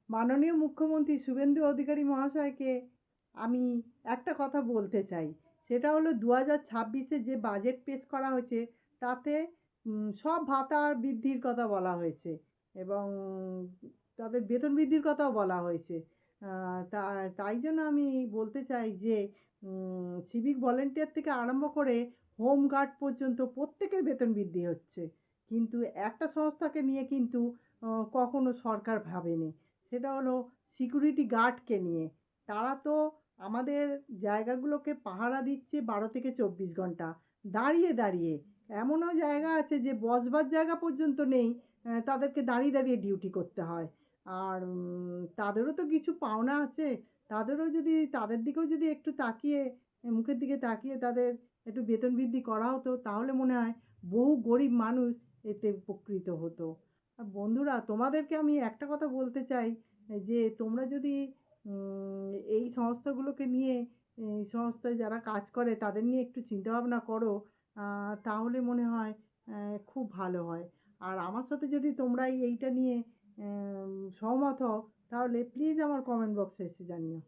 মাননীয় মুখ্যমন্ত্রী শুভেন্দু অধিকারী মহাশয়কে আমি একটা কথা বলতে চাই। সেটা হলো 2026-এ যে বাজেট পেশ করা হয়েছে তাতে সব ভাতা বৃদ্ধির কথা বলা হয়েছে এবং তাদের বেতন বৃদ্ধির কথাও বলা হয়েছে। তাই জন্য আমি বলতে চাই যে সিভিক ভলেন্টিয়ার থেকে আরম্ভ করে হোম গার্ড পর্যন্ত প্রত্যেকের বেতন বৃদ্ধি হচ্ছে। কিন্তু একটা সংস্থাকে নিয়ে কিন্তু কখনো সরকার ভাবেনি। সেটা হলো সিকিউরিটি গার্ডকে নিয়ে। তারা তো আমাদের জায়গাগুলোকে পাহারা দিচ্ছে 12 থেকে 24 ঘন্টা দাঁড়িয়ে দাঁড়িয়ে। এমনও জায়গা আছে যে বসবার জায়গা পর্যন্ত নেই, তাদেরকে দাঁড়িয়ে দাঁড়িয়ে ডিউটি করতে হয়। আর তাদেরও তো কিছু পাওনা আছে। তাদের দিকেও যদি একটু তাকিয়ে, মুখের দিকে তাকিয়ে তাদের একটু বেতন বৃদ্ধি করা হতো তাহলে মনে হয় বহু গরিব মানুষ এতে উপকৃত হতো। আর বন্ধুরা, তোমাদেরকে আমি একটা কথা বলতে চাই যে তোমরা যদি এই সংস্থাগুলোকে নিয়ে, এই সংস্থায় যারা কাজ করে তাদের নিয়ে একটু চিন্তাভাবনা করো, তাহলে মনে হয় খুব ভালো হয়। আর আমার সাথে যদি তোমরা এইটা নিয়ে সহমত হও তাহলে প্লিজ আমার কমেন্ট বক্সে এসে জানিও।